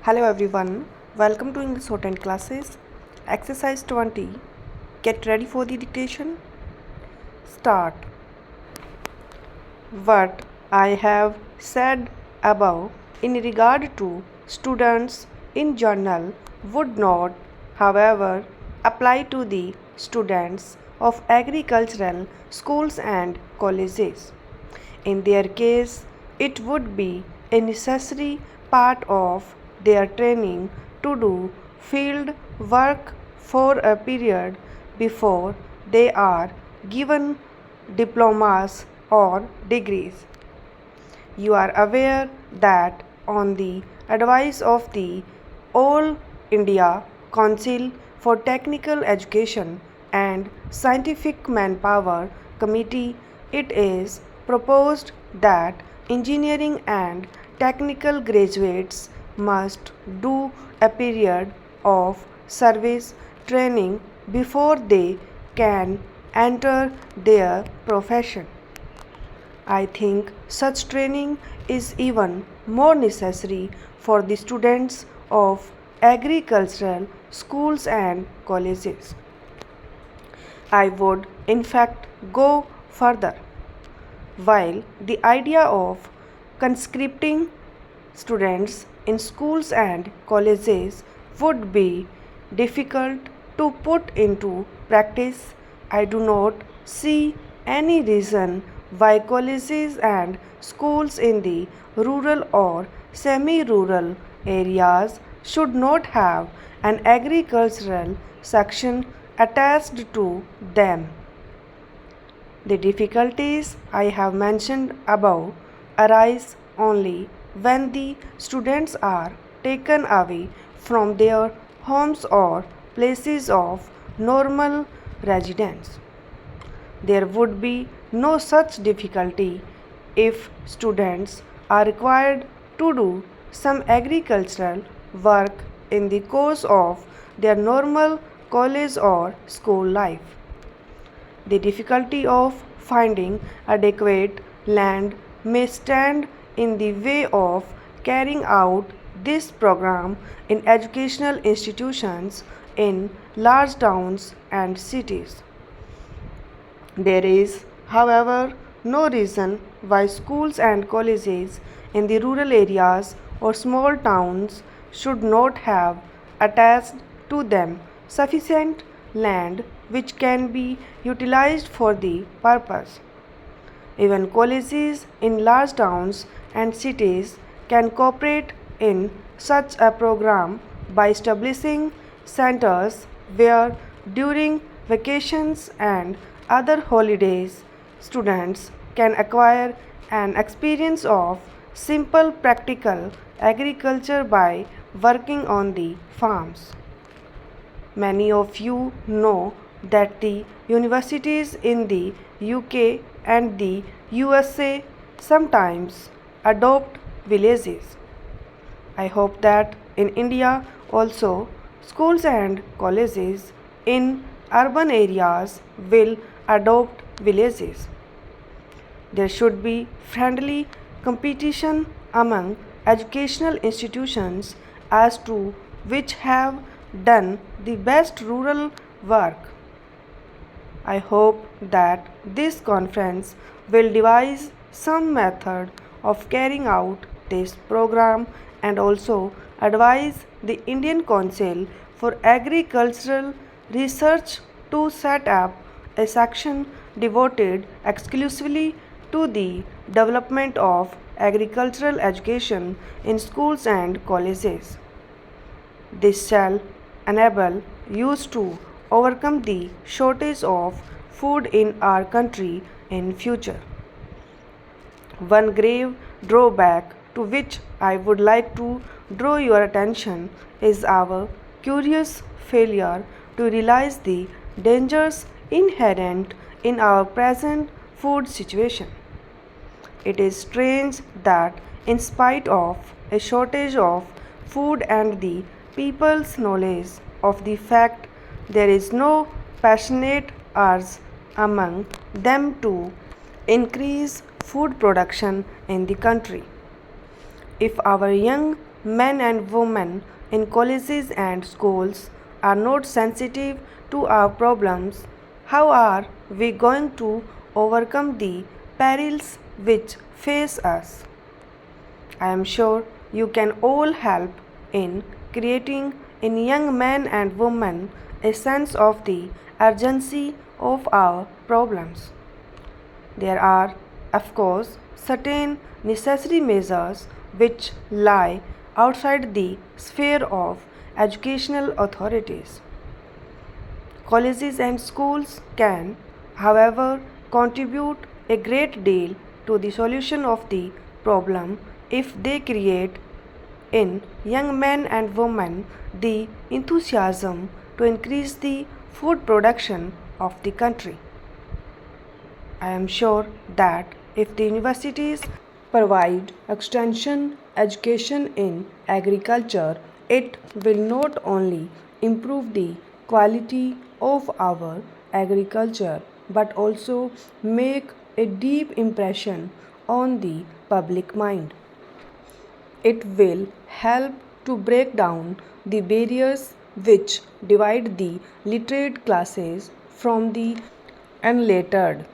Hello everyone, welcome to English Shorthand classes. Exercise 20. Get ready for the dictation. Start. What I have said above in regard to students in general would not, however, apply to the students of agricultural schools and colleges. In their case, it would be a necessary part of their training to do field work for a period before they are given diplomas or degrees. You are aware that on the advice of the All India Council for Technical Education and Scientific Manpower Committee, it is proposed that engineering and technical graduates must do a period of service training before they can enter their profession. I think such training is even more necessary for the students of agricultural schools and colleges. I would in fact go further. While the idea of conscripting students in schools and colleges would be difficult to put into practice, I do not see any reason why colleges and schools in the rural or semi rural areas should not have an agricultural section attached to them. The difficulties I have mentioned above arise only when the students are taken away from their homes or places of normal residence. There would be no such difficulty if students are required to do some agricultural work in the course of their normal college or school life. The difficulty of finding adequate land may stand in the way of carrying out this program in educational institutions in large towns and cities. There is, however, no reason why schools and colleges in the rural areas or small towns should not have attached to them sufficient land which can be utilized for the purpose. Even colleges in large towns and cities can cooperate in such a program by establishing centers where during vacations and other holidays students can acquire an experience of simple practical agriculture by working on the farms. Many of you know that the universities in the UK and the USA sometimes adopt villages. I hope that in India also schools and colleges in urban areas will adopt villages. There should be friendly competition among educational institutions as to which have done the best rural work. I hope that this conference will devise some method of carrying out this program and also advise the Indian Council for Agricultural Research to set up a section devoted exclusively to the development of agricultural education in schools and colleges. This shall enable youth to overcome the shortage of food in our country in future. One grave drawback to which I would like to draw your attention is our curious failure to realize the dangers inherent in our present food situation. It is strange that, in spite of a shortage of food and the people's knowledge of the fact, there is no passionate urge among them to increase food production in the country. If our young men and women in colleges and schools are not sensitive to our problems, how are we going to overcome the perils which face us? I am sure you can all help in creating in young men and women a sense of the urgency of our problems. There are, of course, certain necessary measures which lie outside the sphere of educational authorities. Colleges and schools can, however, contribute a great deal to the solution of the problem if they create in young men and women the enthusiasm to increase the food production of the country. I am sure that if the universities provide extension education in agriculture, it will not only improve the quality of our agriculture but also make a deep impression on the public mind. It will help to break down the barriers which divide the literate classes from the unlettered.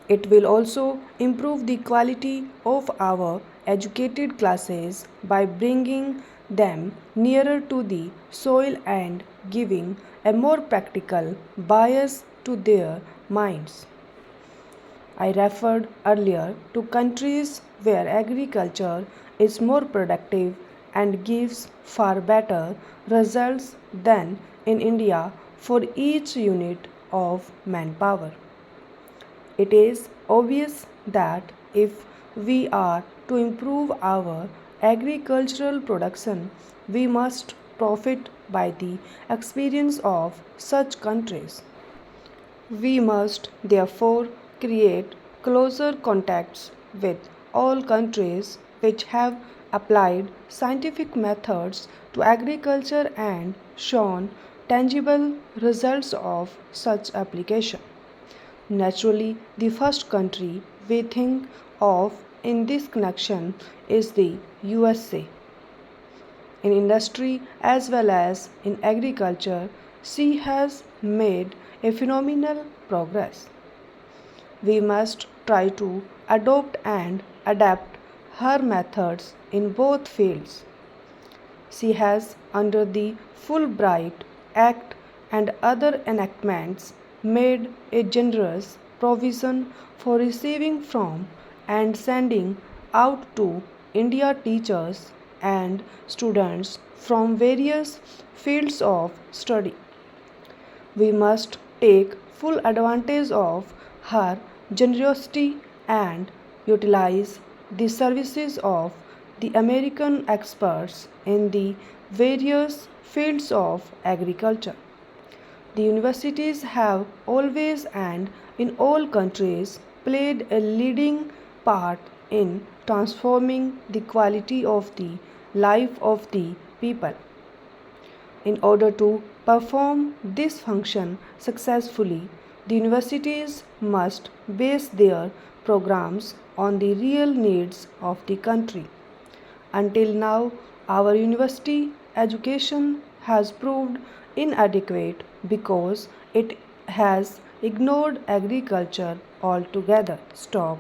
It will also improve the quality of our educated classes by bringing them nearer to the soil and giving a more practical bias to their minds. I referred earlier to countries where agriculture is more productive and gives far better results than in India for each unit of manpower. It is obvious that if we are to improve our agricultural production, we must profit by the experience of such countries. We must therefore create closer contacts with all countries which have applied scientific methods to agriculture and shown tangible results of such application. Naturally, the first country we think of in this connection is the USA. In industry as well as in agriculture, she has made a phenomenal progress. We must try to adopt and adapt her methods in both fields. She has, under the Fulbright Act and other enactments, made a generous provision for receiving from and sending out to India teachers and students from various fields of study. We must take full advantage of her generosity and utilize the services of the American experts in the various fields of agriculture. The universities have always and in all countries played a leading part in transforming the quality of the life of the people. In order to perform this function successfully, the universities must base their programs on the real needs of the country. Until now, our university education has proved inadequate because it has ignored agriculture altogether. Stop.